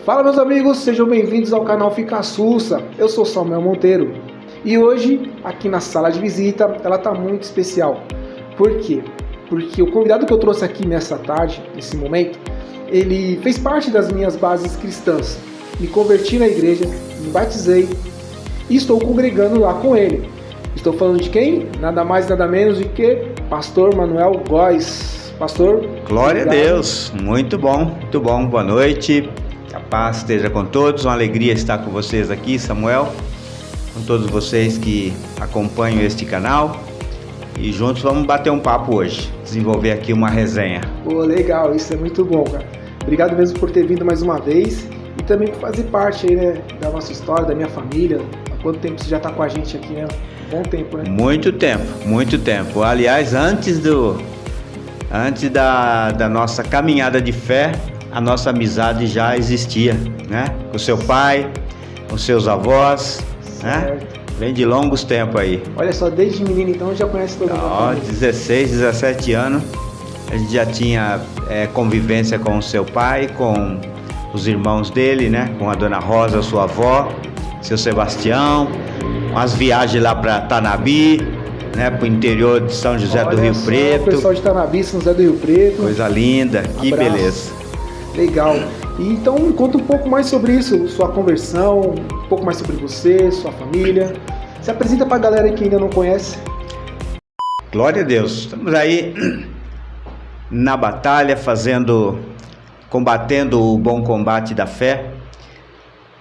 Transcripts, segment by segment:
Fala, meus amigos, sejam bem-vindos ao canal Fica Sussa. Eu sou Samuel Monteiro e hoje, aqui na sala de visita, ela tá muito especial. Por quê? Porque o convidado que eu trouxe aqui nessa tarde, nesse momento, ele fez parte das minhas bases cristãs. Me converti na igreja, me batizei e estou congregando lá com ele. Estou falando de quem? Nada mais, nada menos do que Pastor Manuel Góes. Pastor, glória obrigado. a Deus, muito bom, boa noite, que a paz esteja com todos, uma alegria estar com vocês aqui, Samuel, com todos vocês que acompanham este canal, e juntos vamos bater um papo hoje, desenvolver aqui uma resenha. Pô, legal, isso é muito bom, cara. Obrigado mesmo por ter vindo mais uma vez e também por fazer parte aí, né, da nossa história, da minha família. Há quanto tempo você já está com a gente aqui, né? Bom tempo, né? Muito tempo. Aliás, antes da nossa caminhada de fé, a nossa amizade já existia, né? Com seu pai, com seus avós, né? Vem de longos tempos aí. Olha só, desde menino então já conhece todo mundo. 16, 17 anos, a gente já tinha convivência com o seu pai, com os irmãos dele, né? Com a dona Rosa, sua avó, seu Sebastião, umas viagens lá para Tanabi, né, pro interior de São José do Rio Preto. O pessoal de Tanabi, São José do Rio Preto. Coisa linda, que beleza. Legal. E então conta um pouco mais sobre isso, sua conversão, um pouco mais sobre você, sua família. Se apresenta pra galera que ainda não conhece. Glória a Deus. Estamos aí na batalha, combatendo o bom combate da fé.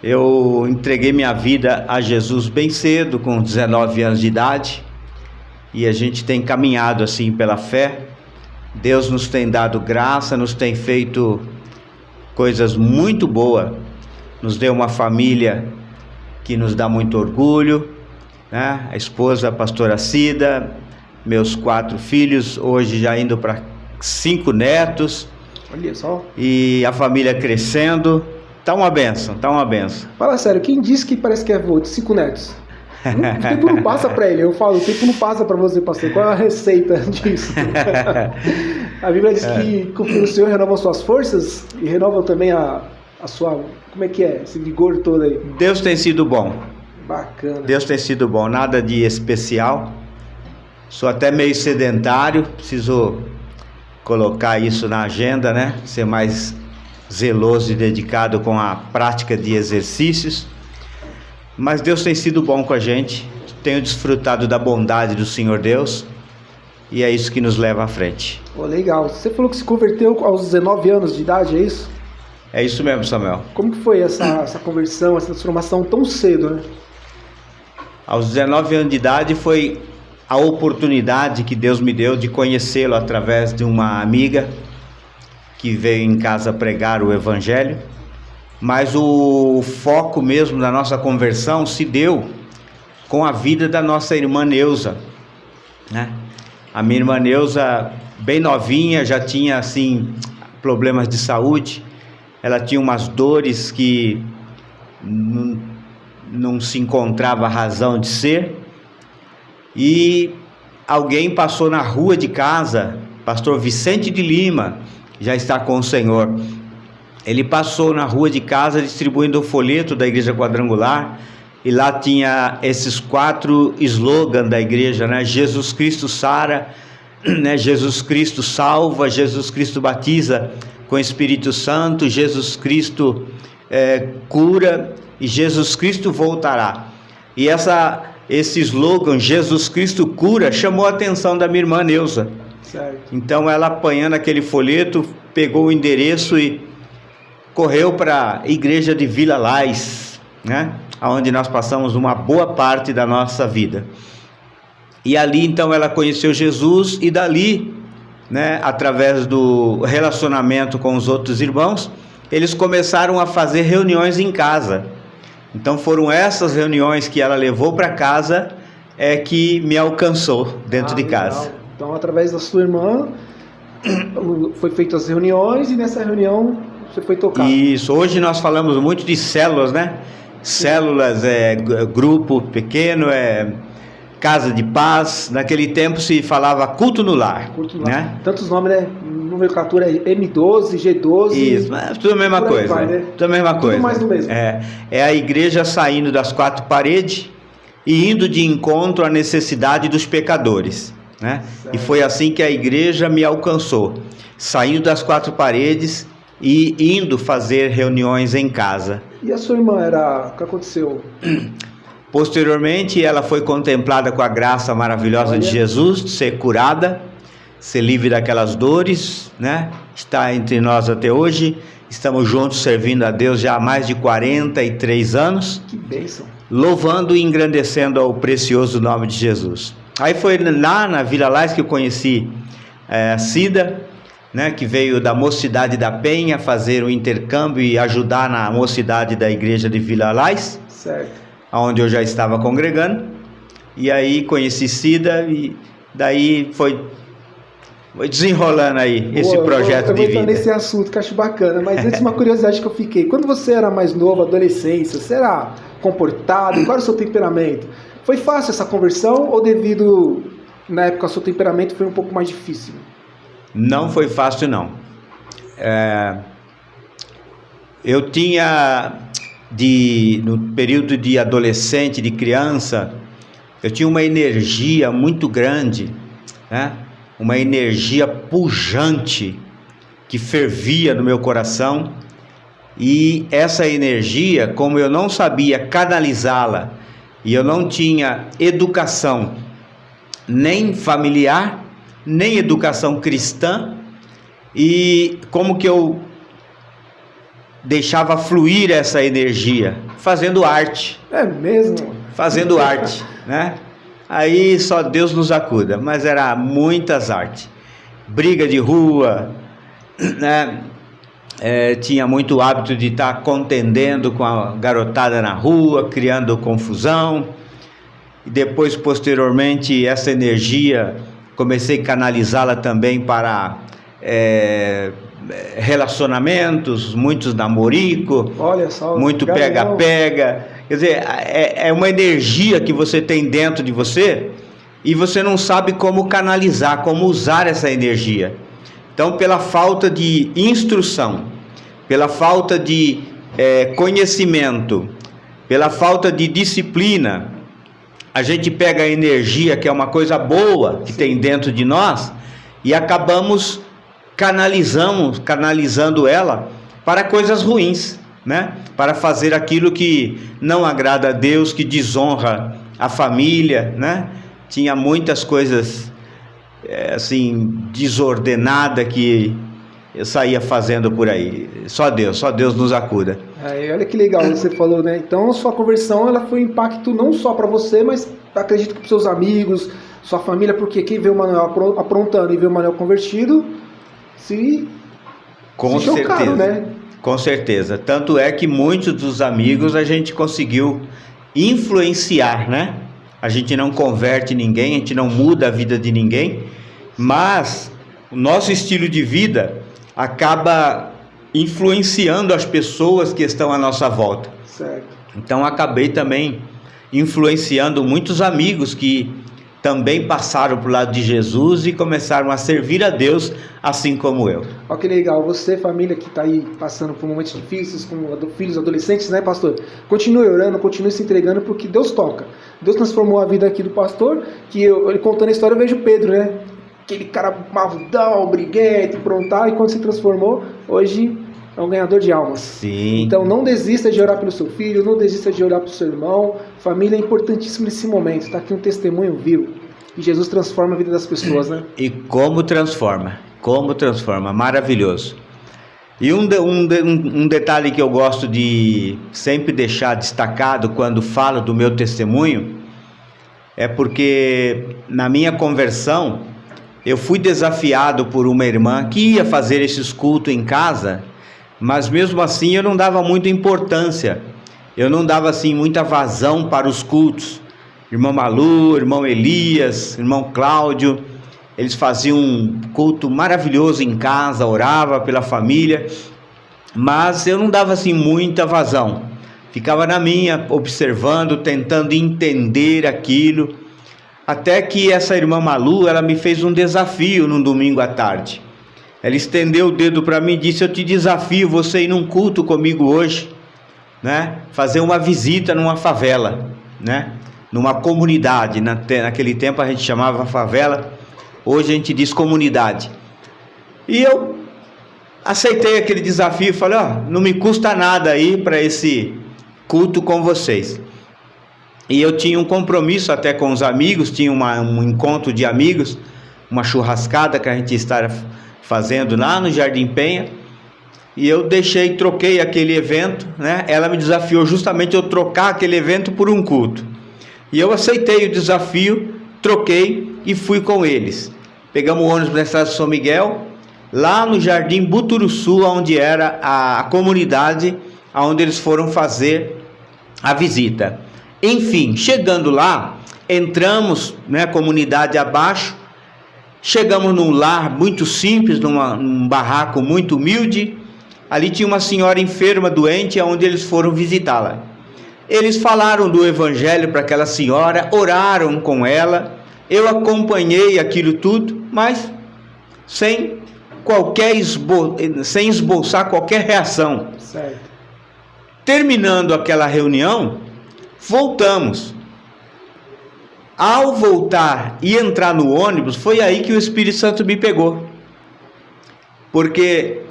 Eu entreguei minha vida a Jesus bem cedo, com 19 anos de idade. E a gente tem caminhado assim pela fé. Deus nos tem dado graça, nos tem feito coisas muito boas. Nos deu uma família que nos dá muito orgulho, né? A esposa, a pastora Cida, meus 4 filhos, hoje já indo para 5 netos. Olha só. E a família crescendo. Tá uma benção. Fala sério, quem disse que parece que é avô de 5 netos? O tempo não passa pra ele, eu falo, o tempo não passa pra você, pastor. Qual é a receita disso? A Bíblia diz que o Senhor renova suas forças e renova também a sua, como é que é, esse vigor todo aí. Deus tem sido bom. Bacana. Deus tem sido bom, nada de especial. Sou até meio sedentário, preciso colocar isso na agenda, né? Ser mais zeloso e dedicado com a prática de exercícios. Mas Deus tem sido bom com a gente, tenho desfrutado da bondade do Senhor Deus, e é isso que nos leva à frente. Oh, legal. Você falou que se converteu aos 19 anos de idade, é isso? É isso mesmo, Samuel. Como que foi essa conversão, essa transformação tão cedo, né? Aos 19 anos de idade foi a oportunidade que Deus me deu de conhecê-lo através de uma amiga que veio em casa pregar o Evangelho. Mas o foco mesmo da nossa conversão se deu com a vida da nossa irmã Neuza, né? A minha irmã Neuza, bem novinha, já tinha assim problemas de saúde. Ela tinha umas dores que não se encontrava razão de ser. E alguém passou na rua de casa, pastor Vicente de Lima, já está com o Senhor. Ele passou na rua de casa distribuindo o folheto da Igreja Quadrangular, e lá tinha esses 4 slogans da igreja, né? Jesus Cristo sara, né? Jesus Cristo salva, Jesus Cristo batiza com o Espírito Santo, Jesus Cristo cura e Jesus Cristo voltará. E esse slogan, Jesus Cristo cura, chamou a atenção da minha irmã Neuza. Certo. Então ela, apanhando aquele folheto, pegou o endereço e correu para a igreja de Vila Lais, né? Onde nós passamos uma boa parte da nossa vida. E ali então ela conheceu Jesus, e dali, né, através do relacionamento com os outros irmãos, eles começaram a fazer reuniões em casa. Então foram essas reuniões que ela levou para casa que me alcançou dentro de casa. Legal. Então, através da sua irmã, foi feitas as reuniões, e nessa reunião você foi tocar. Isso, hoje nós falamos muito de células, né? Células, grupo pequeno, casa de paz. Naquele tempo se falava culto no lar. Culto no lar. Né? Tantos nomes, né? Nomenclatura é M12, G12. Isso, mas tudo a mesma coisa. Vai, né? Tudo a mesma coisa. Tudo mais do mesmo. É a igreja saindo das quatro paredes e indo de encontro à necessidade dos pecadores. Né? E foi assim que a igreja me alcançou, saindo das quatro paredes e indo fazer reuniões em casa. E a sua irmã o que aconteceu? Posteriormente ela foi contemplada com a graça maravilhosa de Jesus, de ser curada, ser livre daquelas dores, né? Está entre nós até hoje, estamos juntos servindo a Deus já há mais de 43 anos. Que bênção! Louvando e engrandecendo ao precioso nome de Jesus. Aí foi lá na Vila Lais que eu conheci a Cida, né, que veio da Mocidade da Penha fazer o intercâmbio e ajudar na mocidade da igreja de Vila Lais, certo, onde eu já estava congregando. E aí conheci Cida e daí foi desenrolando aí esse projeto de vida. Eu vou entrar nesse assunto que eu acho bacana, mas antes uma curiosidade que eu fiquei. Quando você era mais novo, adolescência, você era comportado? Qual era o seu temperamento? Foi fácil essa conversão ou devido, na época, ao seu temperamento foi um pouco mais difícil? Não foi fácil, não. Eu tinha, no período de adolescente, de criança, eu tinha uma energia muito grande, né? Uma energia pujante que fervia no meu coração, e essa energia, como eu não sabia canalizá-la, e eu não tinha educação nem familiar, nem educação cristã, e como que eu deixava fluir essa energia? Fazendo arte. É mesmo? Fazendo arte, né? Aí só Deus nos acuda, mas era muitas artes. Briga de rua, né? Tinha muito hábito de estar contendendo com a garotada na rua, criando confusão. E depois, posteriormente, essa energia, comecei a canalizá-la também para relacionamentos, muitos namorico, olha só, muito pega-pega. Quer dizer, é uma energia que você tem dentro de você e você não sabe como canalizar, como usar essa energia. Então, pela falta de instrução, pela falta de conhecimento, pela falta de disciplina, a gente pega a energia, que é uma coisa boa que tem dentro de nós, e acabamos canalizando ela para coisas ruins, né? Para fazer aquilo que não agrada a Deus, que desonra a família, né? Tinha muitas coisas assim, desordenada que eu saía fazendo por aí. Só Deus nos acuda. Olha que legal você falou, né? Então, sua conversão, ela foi um impacto não só para você, mas acredito que para seus amigos, sua família, porque quem vê o Manuel aprontando e vê o Manuel convertido, se chocaram, né? Com certeza. Tanto é que muitos dos amigos a gente conseguiu influenciar, né? A gente não converte ninguém, a gente não muda a vida de ninguém, mas o nosso estilo de vida acaba influenciando as pessoas que estão à nossa volta. Certo. Então acabei também influenciando muitos amigos que também passaram para o lado de Jesus e começaram a servir a Deus, assim como eu. Olha que legal, você, família que está aí passando por momentos difíceis, com filhos adolescentes, né, pastor? Continue orando, continue se entregando, porque Deus toca. Deus transformou a vida aqui do pastor, que ele contando a história, eu vejo Pedro, né? Aquele cara malvadão, briguento, prontar, e quando se transformou, hoje é um ganhador de almas. Sim. Então não desista de orar pelo seu filho, não desista de orar pelo seu irmão. Família é importantíssimo nesse momento. Está aqui um testemunho vivo. E Jesus transforma a vida das pessoas, né? E como transforma, maravilhoso. E um detalhe que eu gosto de sempre deixar destacado quando falo do meu testemunho, é porque na minha conversão, eu fui desafiado por uma irmã que ia fazer esses cultos em casa, mas mesmo assim eu não dava muita importância, eu não dava assim muita vazão para os cultos. Irmão Malu, irmão Elias, irmão Cláudio, eles faziam um culto maravilhoso em casa, orava pela família, mas eu não dava assim muita vazão, ficava na minha, observando, tentando entender aquilo, Até que essa irmã Malu, ela me fez um desafio num domingo à tarde. Ela estendeu o dedo para mim e disse: eu te desafio você ir num culto comigo hoje, né? Fazer uma visita numa favela, né? Numa comunidade. Naquele tempo a gente chamava favela, hoje a gente diz comunidade. E eu aceitei aquele desafio e falei: não me custa nada ir para esse culto com vocês. E eu tinha um compromisso até com os amigos, tinha um encontro de amigos, uma churrascada que a gente estava fazendo lá no Jardim Penha, e eu troquei aquele evento, né? Ela me desafiou justamente eu trocar aquele evento por um culto, e eu aceitei o desafio, troquei e fui com eles. Pegamos o ônibus na estrada de São Miguel, lá no Jardim Buturuçu, onde era a comunidade onde eles foram fazer a visita. Enfim, chegando lá, entramos, né, comunidade abaixo, chegamos num lar muito simples, num barraco muito humilde. Ali tinha uma senhora enferma, doente, onde eles foram visitá-la. Eles falaram do evangelho para aquela senhora, oraram com ela, eu acompanhei aquilo tudo, mas sem esboçar qualquer reação. Certo. Terminando aquela reunião, voltamos. Ao voltar e entrar no ônibus, foi aí que o Espírito Santo me pegou, porque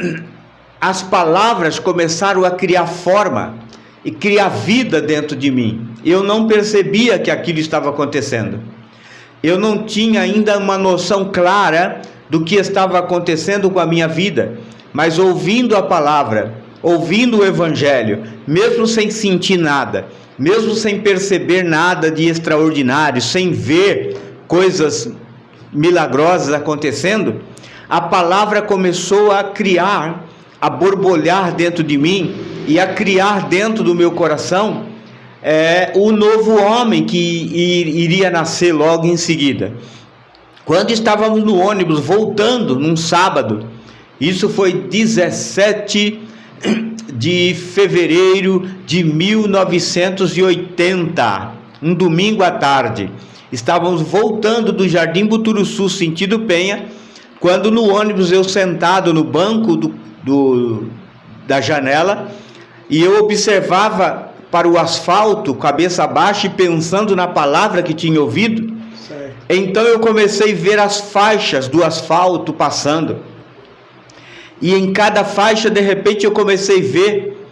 as palavras começaram a criar forma e criar vida dentro de mim. Eu não percebia que aquilo estava acontecendo, eu não tinha ainda uma noção clara do que estava acontecendo com a minha vida, mas ouvindo a palavra, ouvindo o evangelho, mesmo sem sentir nada, mesmo sem perceber nada de extraordinário, sem ver coisas milagrosas acontecendo, a palavra começou a criar, a borbulhar dentro de mim e a criar dentro do meu coração o novo homem que iria nascer logo em seguida. Quando estávamos no ônibus voltando num sábado, isso foi 17 de fevereiro de 1980, um domingo à tarde, estávamos voltando do Jardim Buturuçu sentido Penha, quando no ônibus eu sentado no banco da janela, e eu observava para o asfalto, cabeça baixa, e pensando na palavra que tinha ouvido. Certo. Então eu comecei a ver as faixas do asfalto passando, e em cada faixa, de repente, eu comecei a ver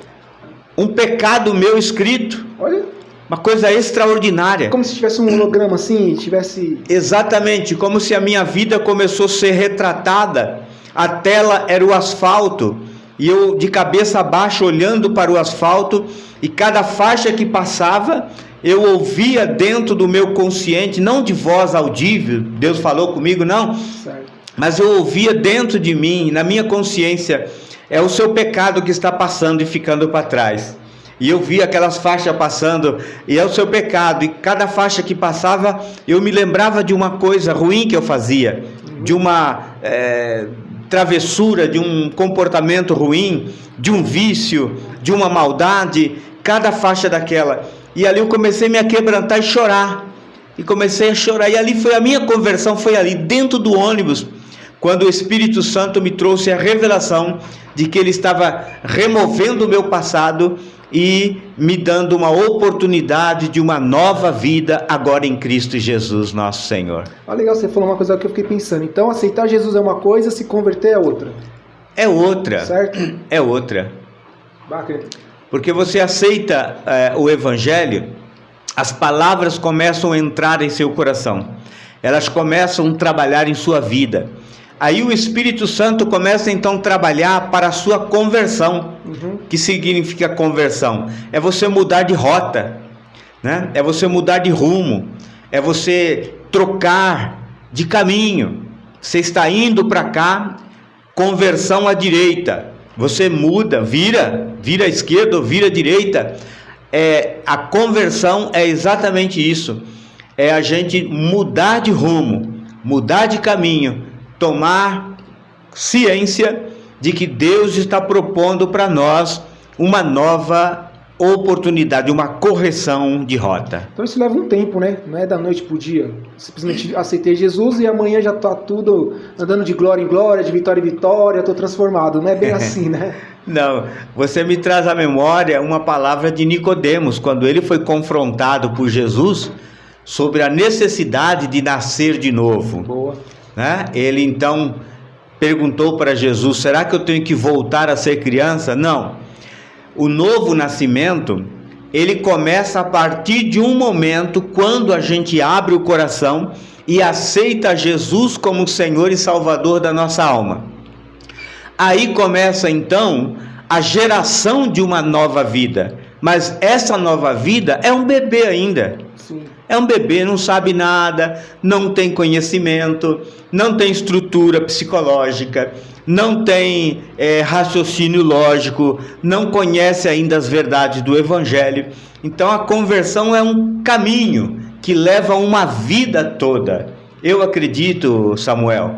um pecado meu escrito. Olha, uma coisa extraordinária. Como se tivesse um holograma assim, tivesse... Exatamente, como se a minha vida começou a ser retratada. A tela era o asfalto, e eu de cabeça baixa olhando para o asfalto, e cada faixa que passava, eu ouvia dentro do meu consciente, não de voz audível, Deus falou comigo, não. Certo. Mas eu ouvia dentro de mim, na minha consciência, é o seu pecado que está passando e ficando para trás. E eu via aquelas faixas passando, e é o seu pecado. E cada faixa que passava, eu me lembrava de uma coisa ruim que eu fazia, de uma travessura, de um comportamento ruim, de um vício, de uma maldade, cada faixa daquela. E ali eu comecei a me quebrantar e chorar. E comecei a chorar. E ali foi a minha conversão, foi ali dentro do ônibus, quando o Espírito Santo me trouxe a revelação de que Ele estava removendo o meu passado e me dando uma oportunidade de uma nova vida agora em Cristo Jesus, nosso Senhor. Legal, você falou uma coisa que eu fiquei pensando. Então, aceitar Jesus é uma coisa, se converter é outra. É outra. Certo? É outra. Bacana. Porque você aceita o Evangelho, as palavras começam a entrar em seu coração. Elas começam a trabalhar em sua vida. Aí o Espírito Santo começa então a trabalhar para a sua conversão. Que significa conversão? É você mudar de rota, né? É você mudar de rumo, é você trocar de caminho. Você está indo para cá, conversão à direita, você muda, vira à esquerda ou vira à direita. A conversão é exatamente isso, é a gente mudar de rumo, mudar de caminho, tomar ciência de que Deus está propondo para nós uma nova oportunidade, uma correção de rota. Então isso leva um tempo, né? Não é da noite pro dia. Simplesmente aceitei Jesus e amanhã já tá tudo andando de glória em glória, de vitória em vitória, tô transformado. Não é bem assim, né? Não, você me traz à memória uma palavra de Nicodemos, quando ele foi confrontado por Jesus sobre a necessidade de nascer de novo. Boa. Né? Ele então perguntou para Jesus: será que eu tenho que voltar a ser criança? Não. O novo nascimento, ele começa a partir de um momento quando a gente abre o coração e aceita Jesus como Senhor e Salvador da nossa alma. Aí começa então a geração de uma nova vida. Mas essa nova vida é um bebê ainda. Sim. É um bebê, não sabe nada, não tem conhecimento, não tem estrutura psicológica, não tem raciocínio lógico, não conhece ainda as verdades do Evangelho. Então a conversão é um caminho que leva uma vida toda. Eu acredito, Samuel,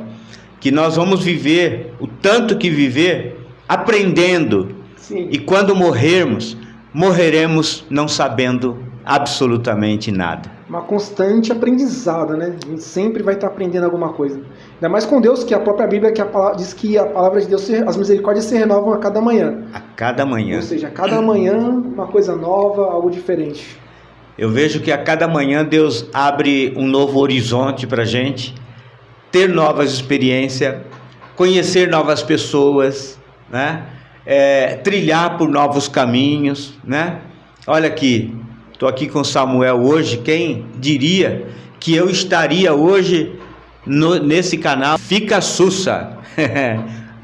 que nós vamos viver o tanto que viver aprendendo. Sim. E quando morrermos, morreremos não sabendo absolutamente nada. Uma constante aprendizado, né? A gente sempre vai estar aprendendo alguma coisa. Ainda mais com Deus, que a própria Bíblia diz que a palavra de Deus, as misericórdias se renovam a cada manhã. A cada manhã. Ou seja, a cada manhã uma coisa nova, algo diferente. Eu vejo que a cada manhã Deus abre um novo horizonte para a gente, ter novas experiências, conhecer novas pessoas, né? Trilhar por novos caminhos, né? Olha aqui, estou aqui com Samuel hoje. Quem diria que eu estaria hoje nesse canal Fica Sussa?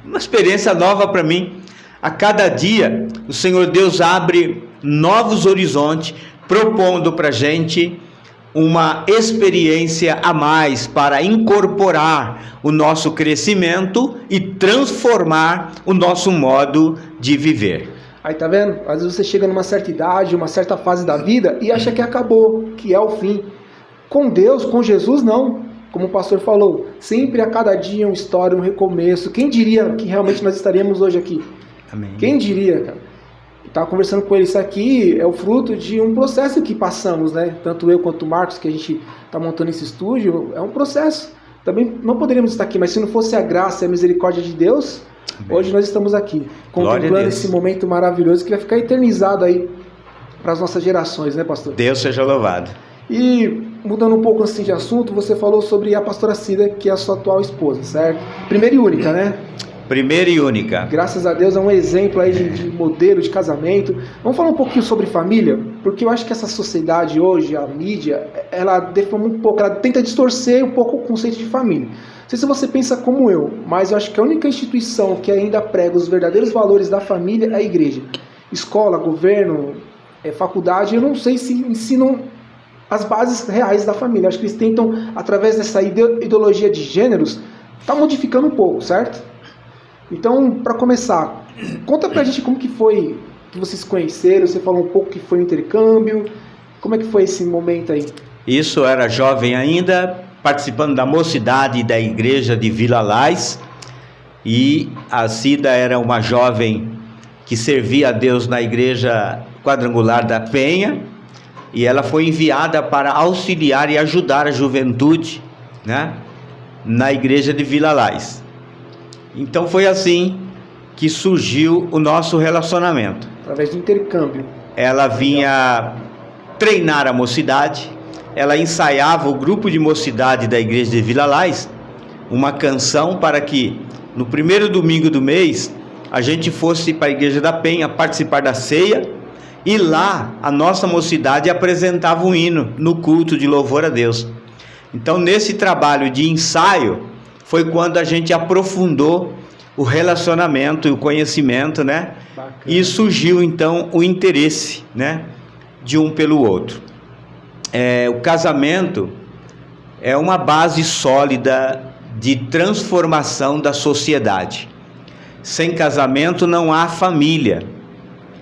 Uma experiência nova para mim. A cada dia o Senhor Deus abre novos horizontes, propondo para a gente uma experiência a mais para incorporar o nosso crescimento e transformar o nosso modo de viver. Aí tá vendo? Às vezes você chega numa certa idade, uma certa fase da vida e acha que acabou, que é o fim. Com Deus, com Jesus, não. Como o pastor falou, sempre a cada dia uma história, um recomeço. Quem diria que realmente nós estaríamos hoje aqui? Amém. Quem diria, cara? Eu estava conversando com ele, isso aqui é o fruto de um processo que passamos, né? Tanto eu quanto o Marcos, que a gente está montando esse estúdio, é um processo. Também não poderíamos estar aqui, mas se não fosse a graça e a misericórdia de Deus, amém, hoje nós estamos aqui, contemplando esse momento maravilhoso que vai ficar eternizado aí para as nossas gerações, né, pastor? Deus seja louvado. E mudando um pouco assim de assunto, você falou sobre a pastora Cida, que é a sua atual esposa, certo? Primeira e única, né? Primeira e única. Graças a Deus é um exemplo aí de modelo de casamento. Vamos falar um pouquinho sobre família, porque eu acho que essa sociedade hoje, a mídia, ela deforma um pouco, ela tenta distorcer um pouco o conceito de família. Não sei se você pensa como eu, mas eu acho que a única instituição que ainda prega os verdadeiros valores da família é a igreja. Escola, governo, faculdade, eu não sei se ensinam as bases reais da família. Acho que eles tentam, através dessa ideologia de gêneros, tá modificando um pouco, certo? Então, para começar, conta pra gente como que foi que vocês se conheceram. Você falou um pouco que foi um intercâmbio. Como é que foi esse momento aí? Isso, eu era jovem ainda, participando da mocidade da igreja de Vila Lais, e a Cida era uma jovem que servia a Deus na igreja quadrangular da Penha, e ela foi enviada para auxiliar e ajudar a juventude, né, na igreja de Vila Lais. Então foi assim que surgiu o nosso relacionamento. Através do intercâmbio. Ela vinha treinar a mocidade, ela ensaiava o grupo de mocidade da igreja de Vila Lais, uma canção para que no primeiro domingo do mês a gente fosse para a igreja da Penha participar da ceia, e lá a nossa mocidade apresentava um hino no culto de louvor a Deus. Então nesse trabalho de ensaio foi quando a gente aprofundou o relacionamento e o conhecimento, né? Bacana. E surgiu então o interesse, né, de um pelo outro. O casamento é uma base sólida de transformação da sociedade. Sem casamento não há família.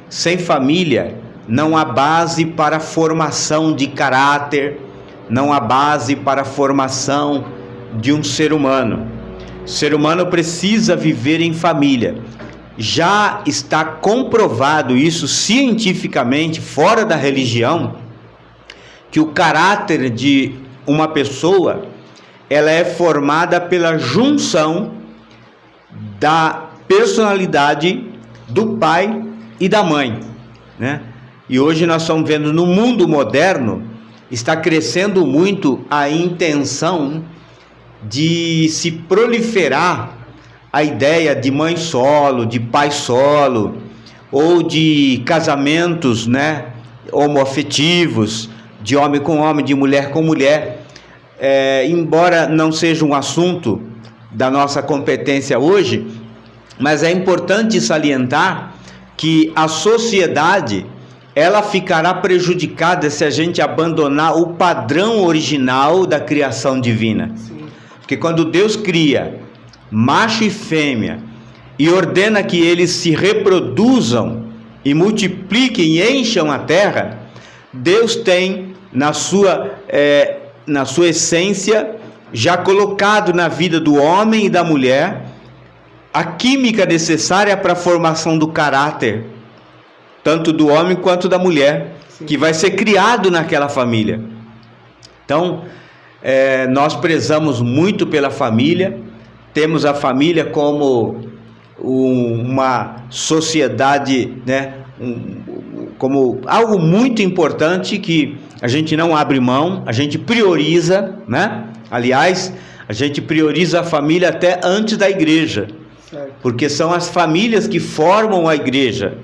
Sem família não há base para a formação de caráter, não há base para a formação de um ser humano. O ser humano precisa viver em família. já está comprovado isso cientificamente, fora da religião, que o caráter de uma pessoa, ela é formada pela junção da personalidade do pai e da mãe, né? E hoje nós estamos vendo no mundo moderno, está crescendo muito a intenção de se proliferar a ideia de mãe solo, de pai solo, ou de casamentos, né, homoafetivos, de homem com homem, de mulher com mulher. Embora não seja um assunto da nossa competência hoje, mas é importante salientar que a sociedade, ela ficará prejudicada se a gente abandonar o padrão original da criação divina. Sim. Porque quando Deus cria macho e fêmea e ordena que eles se reproduzam e multipliquem e encham a terra, Deus tem na sua essência já colocado na vida do homem e da mulher a química necessária para a formação do caráter, tanto do homem quanto da mulher. Sim. Que vai ser criado naquela família. Então, nós prezamos muito pela família, temos a família como uma sociedade, né, como algo muito importante que a gente não abre mão, a gente prioriza, né? Aliás, a gente prioriza a família até antes da igreja, certo. Porque são as famílias que formam a igreja,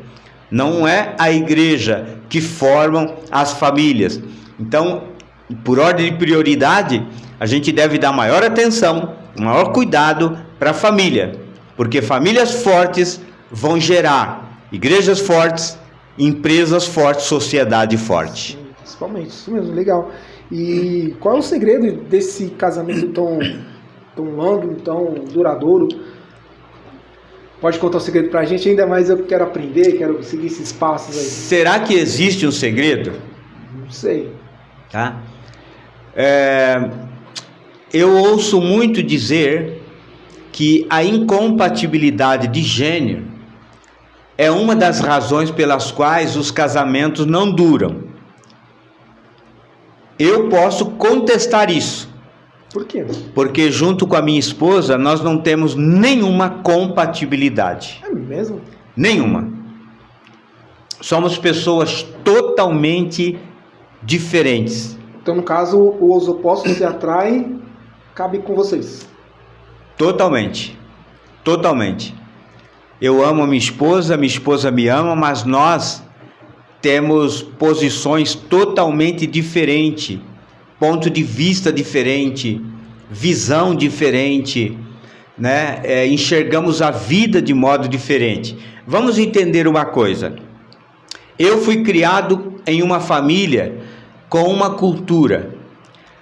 não é a igreja que formam as famílias. Então, por ordem de prioridade, a gente deve dar maior atenção, maior cuidado para a família, porque famílias fortes vão gerar igrejas fortes, empresas fortes, sociedade forte. Sim, principalmente, isso mesmo, legal. E qual é o segredo desse casamento tão longo, tão duradouro? Pode contar o segredo pra gente, ainda mais eu quero aprender, quero seguir esses passos aí. Será que existe um segredo? Não sei. Tá? Eu ouço muito dizer que a incompatibilidade de gênero é uma das razões pelas quais os casamentos não duram. Eu posso contestar isso. Por quê? Porque junto com a minha esposa nós não temos nenhuma compatibilidade. É mesmo? Nenhuma. Somos pessoas totalmente diferentes. Então, no caso, os opostos se atraem, cabe com vocês. Totalmente. Totalmente. Eu amo a minha esposa me ama, mas nós temos posições totalmente diferentes, ponto de vista diferente, visão diferente, né? Enxergamos a vida de modo diferente. Vamos entender uma coisa. Eu fui criado em uma família com uma cultura.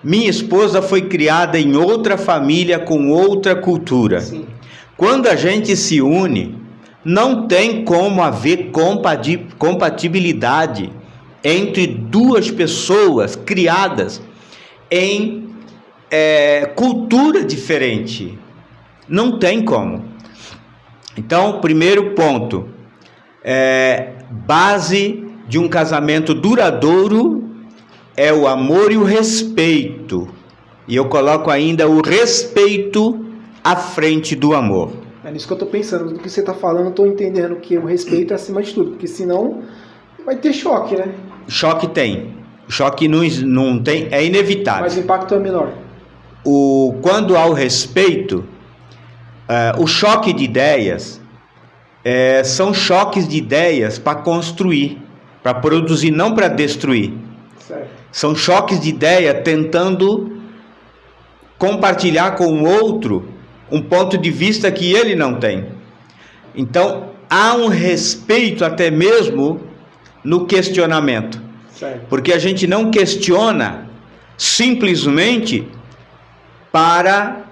Minha esposa foi criada em outra família com outra cultura. Sim. Quando a gente se une, não tem como haver compatibilidade entre duas pessoas criadas em cultura diferente. Não tem como. Então, primeiro ponto, base de um casamento duradouro é o amor e o respeito. E eu coloco ainda o respeito à frente do amor. É nisso que eu estou pensando. Do que você está falando, eu estou entendendo que o respeito é acima de tudo. Porque senão vai ter choque, né? Choque tem. Choque não tem, é inevitável. Mas o impacto é menor. Quando há o respeito, o choque de ideias são choques de ideias para construir, para produzir, não para destruir. Certo. São choques de ideia tentando compartilhar com o outro um ponto de vista que ele não tem. Então, há um respeito até mesmo no questionamento. Certo. Porque a gente não questiona simplesmente para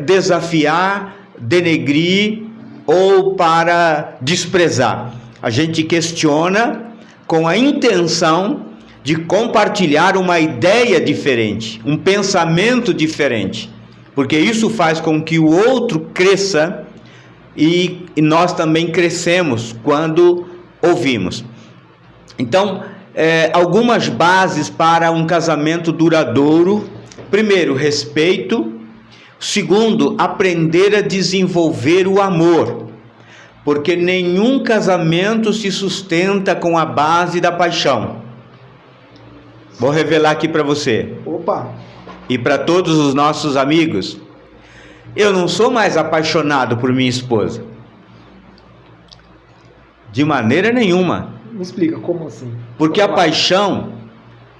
desafiar, denegrir ou para desprezar. A gente questiona com a intenção de compartilhar uma ideia diferente, um pensamento diferente, porque isso faz com que o outro cresça e nós também crescemos quando ouvimos. Então, algumas bases para um casamento duradouro: primeiro, respeito; segundo, aprender a desenvolver o amor, porque nenhum casamento se sustenta com a base da paixão. Vou revelar aqui para você. Opa! E para todos os nossos amigos: eu não sou mais apaixonado por minha esposa. De maneira nenhuma. Me explica, como assim? Porque a paixão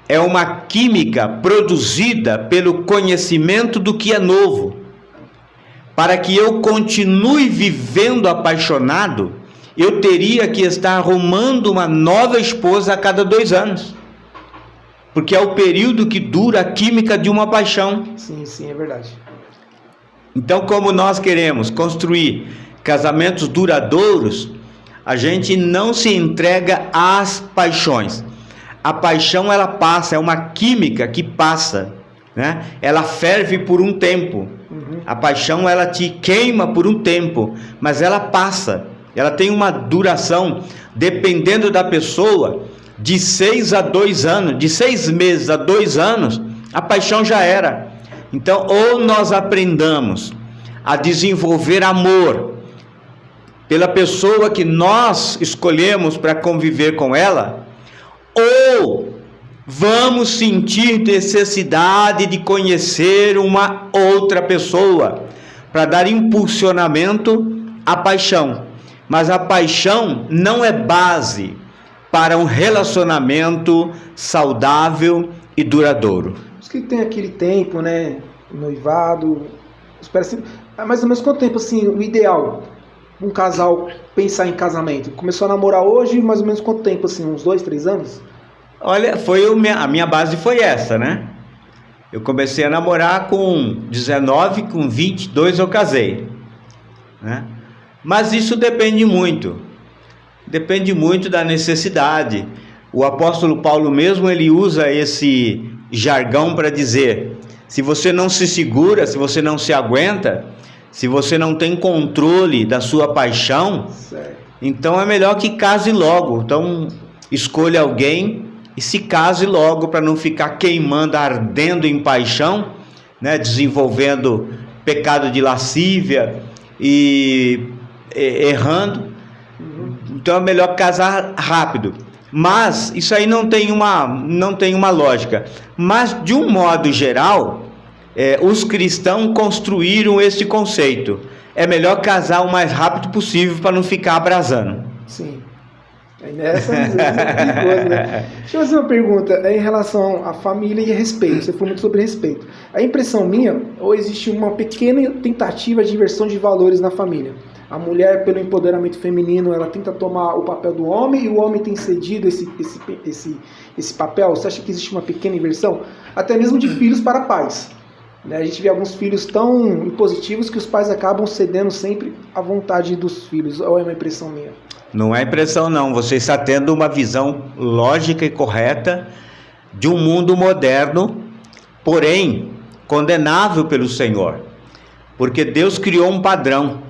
é uma química produzida pelo conhecimento do que é novo. Para que eu continue vivendo apaixonado, eu teria que estar arrumando uma nova esposa a cada 2 anos. Porque é o período que dura a química de uma paixão. Sim, é verdade. Então, como nós queremos construir casamentos duradouros, a gente não se entrega às paixões. A paixão, ela passa, é uma química que passa, né? Ela ferve por um tempo. A paixão, ela te queima por um tempo, mas ela passa. Ela tem uma duração, dependendo da pessoa, de 6 a 2 anos, de 6 meses a 2 anos, a paixão já era. Então, ou nós aprendamos a desenvolver amor pela pessoa que nós escolhemos para conviver com ela, ou vamos sentir necessidade de conhecer uma outra pessoa para dar impulsionamento à paixão. Mas a paixão não é base para um relacionamento saudável e duradouro. Os que tem aquele tempo, né? Noivado, espera assim, mais ou menos quanto tempo assim, o ideal um casal pensar em casamento? Começou a namorar hoje, mais ou menos quanto tempo assim, uns 2, 3 anos? Olha, a minha base foi essa, né? Eu comecei a namorar com 19, com 22 eu casei, né? Mas isso depende muito da necessidade. O apóstolo Paulo mesmo, ele usa esse jargão para dizer: se você não se segura, se você não se aguenta, se você não tem controle da sua paixão, certo, então é melhor que case logo. Então escolha alguém e se case logo, para não ficar queimando, ardendo em paixão, né? Desenvolvendo pecado de lascívia e errando. Então é melhor casar rápido. Mas isso aí não tem uma lógica. Mas de um modo geral, os cristãos construíram esse conceito: é melhor casar o mais rápido possível para não ficar abrasando. Sim. Nessa é perigoso, né? Deixa eu fazer uma pergunta em relação à família e respeito. Você falou muito sobre respeito. A impressão minha, ou existe uma pequena tentativa de inversão de valores na família. A mulher, pelo empoderamento feminino, ela tenta tomar o papel do homem, e o homem tem cedido esse papel. Você acha que existe uma pequena inversão? Até mesmo de filhos para pais. A gente vê alguns filhos tão impositivos que os pais acabam cedendo sempre à vontade dos filhos. Ou é uma impressão minha? Não é impressão não, você está tendo uma visão lógica e correta de um mundo moderno, porém condenável pelo Senhor, porque Deus criou um padrão.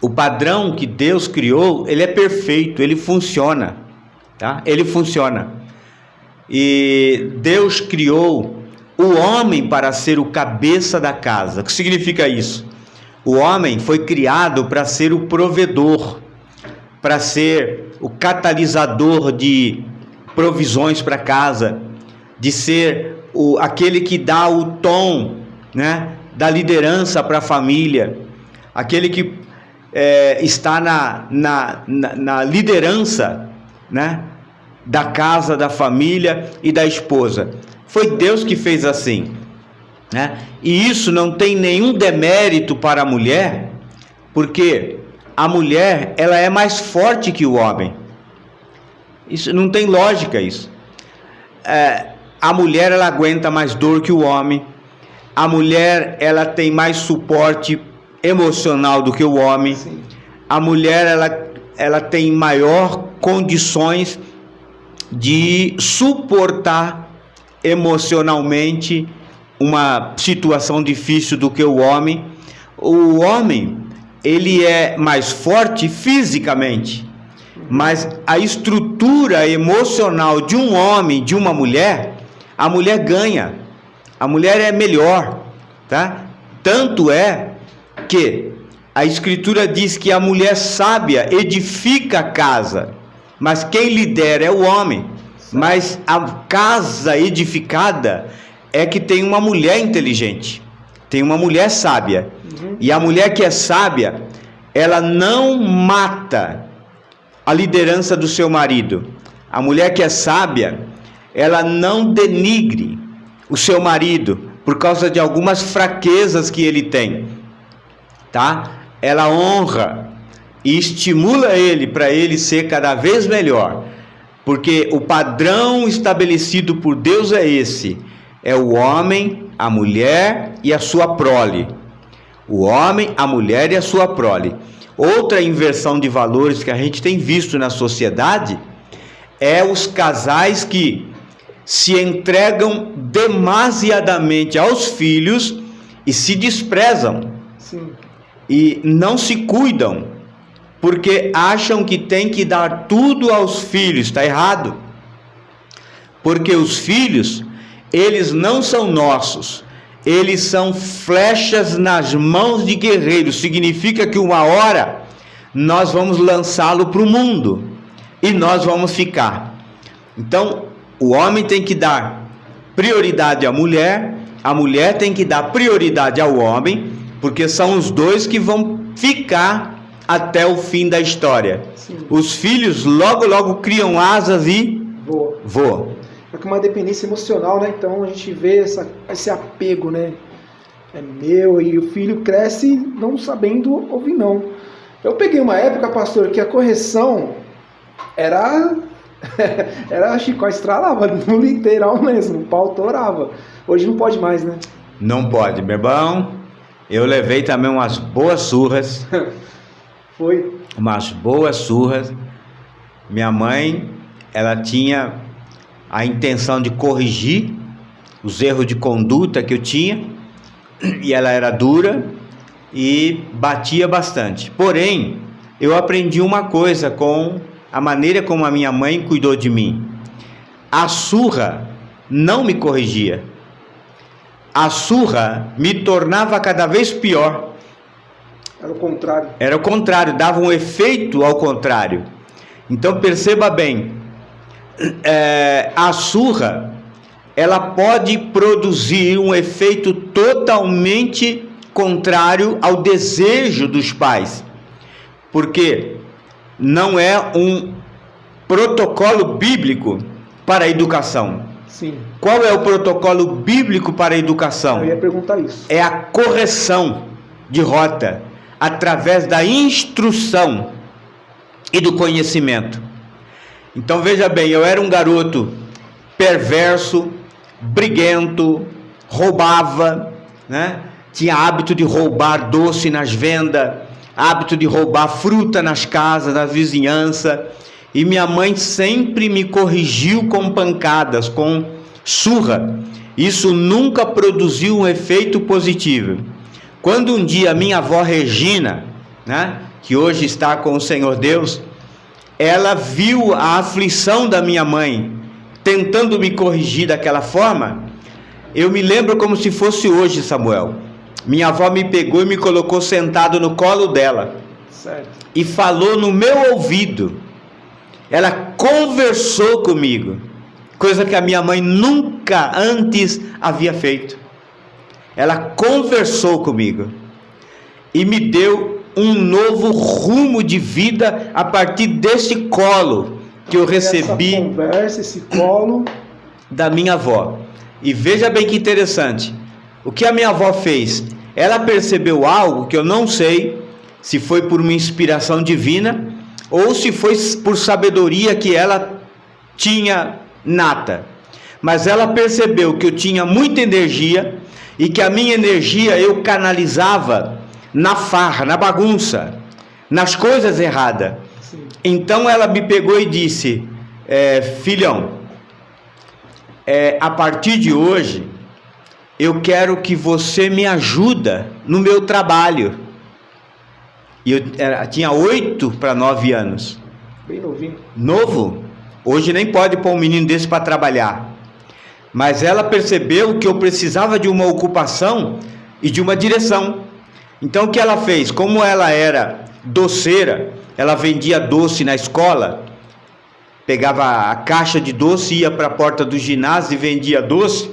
O padrão que Deus criou, ele é perfeito, ele funciona, tá? Ele funciona. E Deus criou o homem para ser o cabeça da casa. O que significa isso? O homem foi criado para ser o provedor, para ser o catalisador de provisões para casa, de ser aquele que dá o tom, né, da liderança para a família, aquele que está na liderança, né, da casa, da família e da esposa. Foi Deus que fez assim, né? E isso não tem nenhum demérito para a mulher, porque a mulher, ela é mais forte que o homem. Isso não tem lógica, isso. A mulher, ela aguenta mais dor que o homem. A mulher, ela tem mais suporte emocional do que o homem. Sim. A mulher, ela tem maior condições de suportar emocionalmente uma situação difícil do que o homem. O homem, ele é mais forte fisicamente, mas a estrutura emocional de um homem, de uma mulher, a mulher ganha, a mulher é melhor, tá? Tanto é que a Escritura diz que a mulher sábia edifica a casa, mas quem lidera é o homem. Mas a casa edificada é que tem uma mulher inteligente, tem uma mulher sábia. E a mulher que é sábia, ela não mata a liderança do seu marido. A mulher que é sábia, ela não denigre o seu marido por causa de algumas fraquezas que ele tem, tá? Ela honra e estimula ele para ele ser cada vez melhor, porque o padrão estabelecido por Deus é esse: é o homem, a mulher e a sua prole. O homem, a mulher e a sua prole. Outra inversão de valores que a gente tem visto na sociedade é os casais que se entregam demasiadamente aos filhos e se desprezam. Sim. E não se cuidam, porque acham que tem que dar tudo aos filhos. Está errado, porque os filhos, eles não são nossos, eles são flechas nas mãos de guerreiros. Significa que uma hora nós vamos lançá-lo para o mundo e nós vamos ficar. Então o homem tem que dar prioridade à mulher, a mulher tem que dar prioridade ao homem, porque são os dois que vão ficar até o fim da história. Sim. Os filhos logo criam asas e voam. É uma dependência emocional, né? Então a gente vê esse apego, né? É meu, e o filho cresce não sabendo ouvir não. Eu peguei uma época, pastor, que a correção era Chico, estralava no literal mesmo, o pau torava. Hoje não pode mais, né? Não pode, meu irmão. Eu levei também umas boas surras. Foi? Umas boas surras. Minha mãe, ela tinha a intenção de corrigir os erros de conduta que eu tinha, e ela era dura e batia bastante. Porém, eu aprendi uma coisa com a maneira como a minha mãe cuidou de mim. A surra não me corrigia. A surra me tornava cada vez pior. Era o contrário. Era o contrário, dava um efeito ao contrário. Então perceba bem, a surra, ela pode produzir um efeito totalmente contrário ao desejo dos pais, porque não é um protocolo bíblico para a educação. Sim. Qual é o protocolo bíblico para a educação? Eu ia perguntar isso. É a correção de rota através da instrução e do conhecimento. Então veja bem, eu era um garoto perverso, briguento, roubava, né? Tinha hábito de roubar doce nas vendas, hábito de roubar fruta nas casas, na vizinhança, e minha mãe sempre me corrigiu com pancadas, com surra. Isso nunca produziu um efeito positivo. Quando um dia minha avó Regina, né, que hoje está com o Senhor Deus, ela viu a aflição da minha mãe, tentando me corrigir daquela forma, eu me lembro como se fosse hoje, Samuel. Minha avó me pegou e me colocou sentado no colo dela. Certo. E falou no meu ouvido. Ela conversou comigo, coisa que a minha mãe nunca antes havia feito. Ela conversou comigo e me deu um novo rumo de vida a partir desse colo que eu recebi, essa conversa, esse colo da minha avó. E veja bem que interessante, o que a minha avó fez, ela percebeu algo que eu não sei se foi por uma inspiração divina ou se foi por sabedoria que ela tinha nata, mas ela percebeu que eu tinha muita energia e que a minha energia eu canalizava na farra, na bagunça, nas coisas erradas. Sim. Então ela me pegou e disse, filhão, a partir de hoje eu quero que você me ajuda no meu trabalho. E eu tinha 8 para 9 anos. Bem novinho. Novo. Hoje nem pode pôr um menino desse para trabalhar. Mas ela percebeu que eu precisava de uma ocupação e de uma direção. Então o que ela fez? Como ela era doceira, ela vendia doce na escola, pegava a caixa de doce, ia para a porta do ginásio e vendia doce.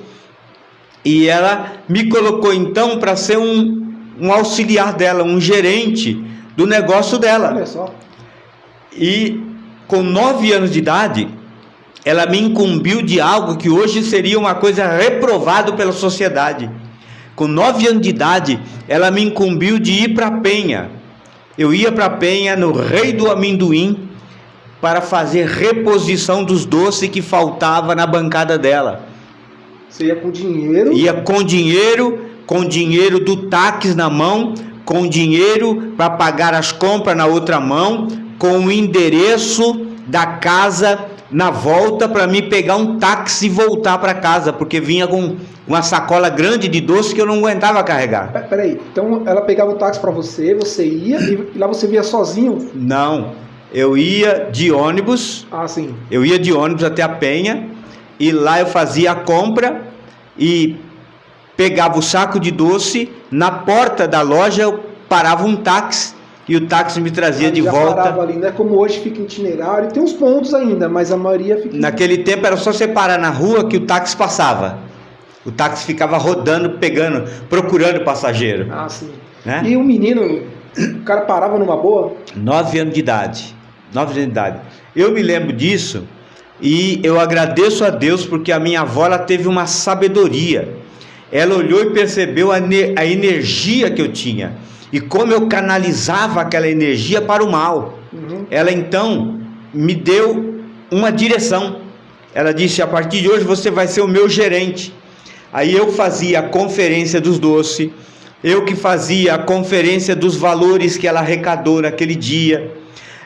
E ela me colocou então para ser um auxiliar dela, um gerente do negócio dela. Olha só. E com 9 anos de idade, ela me incumbiu de algo que hoje seria uma coisa reprovada pela sociedade. Com 9 anos de idade, ela me incumbiu de ir para a Penha. Eu ia para a Penha, no Rei do Amendoim, para fazer reposição dos doces que faltava na bancada dela. Você ia com dinheiro? Ia com dinheiro do táxi na mão, com dinheiro para pagar as compras na outra mão, com o endereço da casa na volta para me pegar um táxi e voltar para casa, porque vinha com uma sacola grande de doce que eu não aguentava carregar. Peraí, então ela pegava o táxi para você, você ia e lá você via sozinho? Não, eu ia de ônibus. Ah, sim. Eu ia de ônibus até a Penha e lá eu fazia a compra e pegava o saco de doce. Na porta da loja eu parava um táxi e o táxi me trazia de volta. Parava ali, não é como hoje fica itinerário, tem uns pontos ainda, mas a maioria fica... Naquele tempo era só você parar na rua que o táxi passava. O táxi ficava rodando, pegando, procurando passageiro. Ah, sim. Né? E o menino, o cara parava numa boa? 9 anos de idade. 9 anos de idade. Eu me lembro disso e eu agradeço a Deus porque a minha avó ela teve uma sabedoria. Ela olhou e percebeu a energia que eu tinha e como eu canalizava aquela energia para o mal. Ela então me deu uma direção. Ela disse: a partir de hoje você vai ser o meu gerente. Aí eu fazia a conferência dos doces, eu que fazia a conferência dos valores que ela arrecadou naquele dia,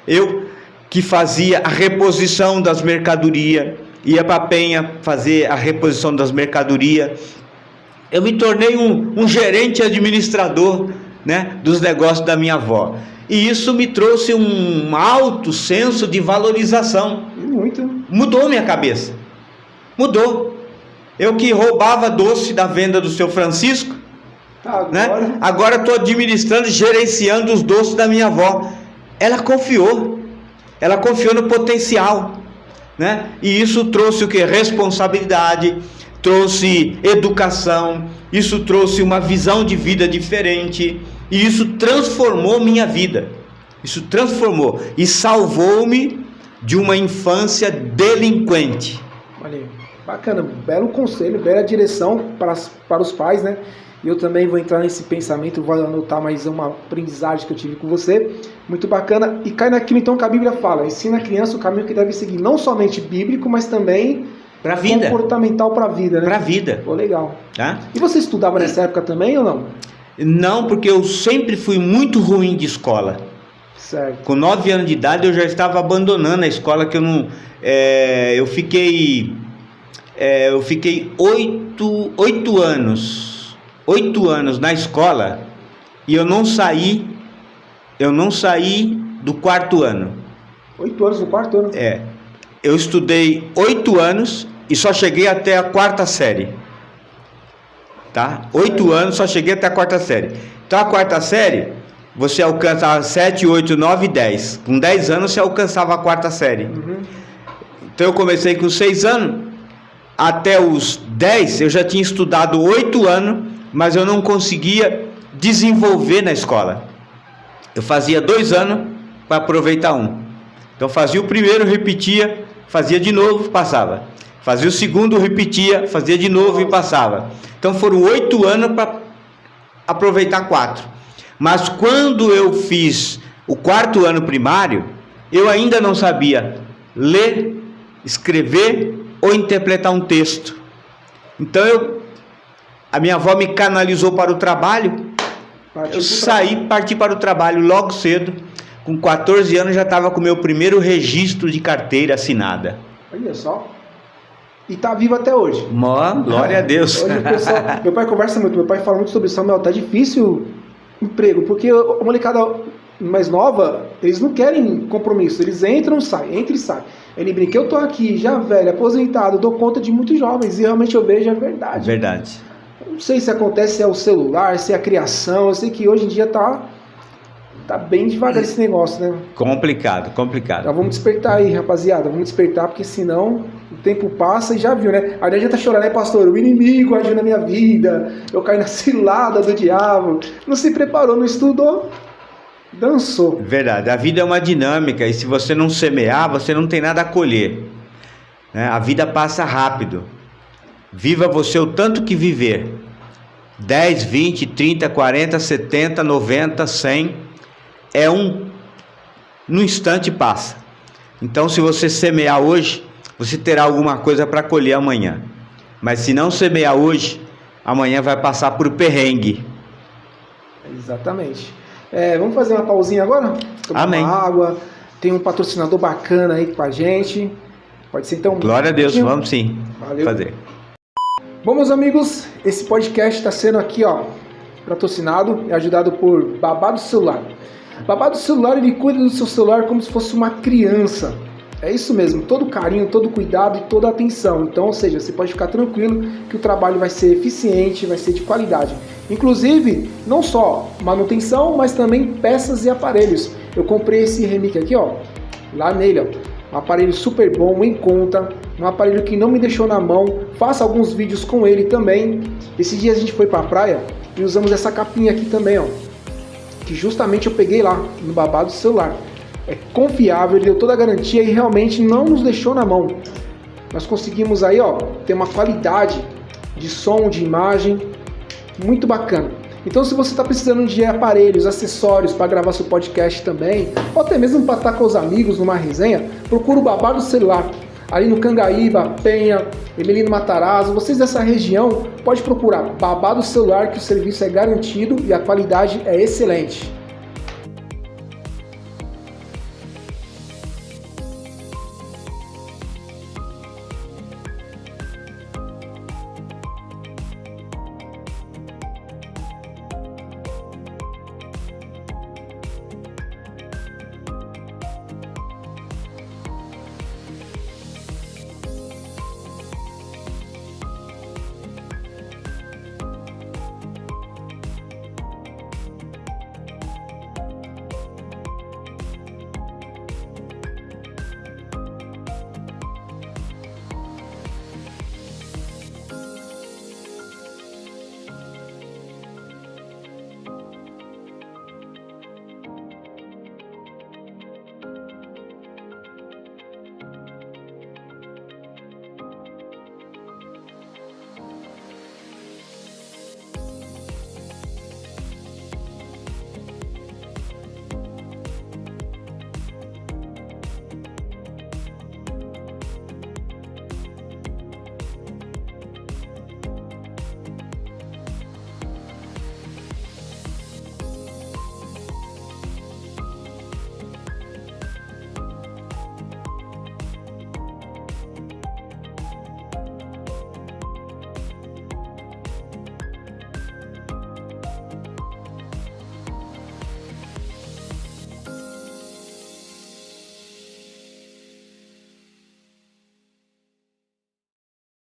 eu que fazia a reposição das mercadorias, ia para a Penha fazer a reposição das mercadorias. Eu me tornei um gerente administrador, né, dos negócios da minha avó. E isso me trouxe um alto senso de valorização. Muito. Mudou minha cabeça. Mudou. Eu que roubava doce da venda do seu Francisco, né? Agora estou administrando, gerenciando os doces da minha avó. Ela confiou no potencial, né? E isso trouxe o que? Responsabilidade, trouxe educação, isso trouxe uma visão de vida diferente, e isso transformou minha vida. Isso transformou e salvou-me de uma infância delinquente. Olha, bacana, belo conselho, bela direção para os pais, né? Eu também vou entrar nesse pensamento, vou anotar mais uma aprendizagem que eu tive com você. Muito bacana. E cai naquilo então que a Bíblia fala: ensina a criança o caminho que deve seguir, não somente bíblico, mas também para a vida, comportamental para a vida, né? Para a vida. Pô, legal. Tá? E você estudava nessa época também ou não? Não, porque eu sempre fui muito ruim de escola. Certo. Com 9 anos de idade eu já estava abandonando a escola, que eu não... eu fiquei 8 anos na escola e eu não saí do 4º ano. 8 anos no 4º ano? Eu estudei 8 anos e só cheguei até a 4ª série. Tá? 8 anos, só cheguei até a 4ª série. Então a 4ª série, você alcança 7, 8, 9 e 10. Com 10 anos você alcançava a 4ª série. Então eu comecei com 6 anos, até os 10 eu já tinha estudado 8 anos, mas eu não conseguia desenvolver na escola. Eu fazia 2 anos para aproveitar um. Então fazia o primeiro, repetia, fazia de novo, passava. Fazia o segundo, repetia, fazia de novo e passava. Então foram 8 anos para aproveitar 4. Mas quando eu fiz o 4º ano primário, eu ainda não sabia ler, escrever ou interpretar um texto. Então a minha avó me canalizou para o trabalho. Parti para o trabalho logo cedo. Com 14 anos já estava com o meu primeiro registro de carteira assinada. Olha só. E tá vivo até hoje. Glória a Deus. Hoje o pessoal, meu pai conversa muito, meu pai fala muito sobre isso. Samuel, tá difícil emprego, porque a molecada mais nova, eles não querem compromisso, eles entram e saem. Ele brinca, eu tô aqui, já velho, aposentado, dou conta de muitos jovens, e realmente eu vejo a verdade. Verdade. Não sei se acontece, se é o celular, se é a criação, eu sei que hoje em dia tá bem devagar esse negócio, né? Complicado. Então vamos despertar aí, rapaziada, vamos despertar, porque senão o tempo passa e já viu, né? Aí a gente tá chorando, né, pastor? O inimigo agiu na minha vida, eu caí na cilada do diabo, não se preparou, não estudou, dançou. Verdade, a vida é uma dinâmica e se você não semear, você não tem nada a colher, né? A vida passa rápido. Viva você o tanto que viver. 10, 20, 30, 40, 70, 90, 100. No instante passa. Então se você semear hoje, você terá alguma coisa para colher amanhã. Mas se não semear hoje, amanhã vai passar por perrengue. Exatamente. Vamos fazer uma pausinha agora? Tomar Amém. uma água. Tem um patrocinador bacana aí com a gente. Pode ser então. Glória a Deus, vamos sim. Valeu. Fazer. Bom, meus amigos, esse podcast está sendo aqui, patrocinado e ajudado por Babá do Celular. Babá do Celular, ele cuida do seu celular como se fosse uma criança. É isso mesmo, todo carinho, todo cuidado e toda atenção. Então, ou seja, você pode ficar tranquilo que o trabalho vai ser eficiente, vai ser de qualidade. Inclusive, não só manutenção, mas também peças e aparelhos. Eu comprei esse Remic aqui, lá nele, um aparelho super bom, em conta, um aparelho que não me deixou na mão. Faço alguns vídeos com ele também. Esse dia a gente foi pra praia e usamos essa capinha aqui também, que justamente eu peguei lá no Babá do Celular. É confiável, ele deu toda a garantia e realmente não nos deixou na mão. Nós conseguimos aí, ter uma qualidade de som, de imagem muito bacana. Então, se você está precisando de aparelhos, acessórios para gravar seu podcast também, ou até mesmo para estar com os amigos numa resenha, procura o Babá do Celular. Ali no Cangaíba, Penha, Emelino Matarazzo, vocês dessa região, pode procurar Babá do Celular, que o serviço é garantido e a qualidade é excelente.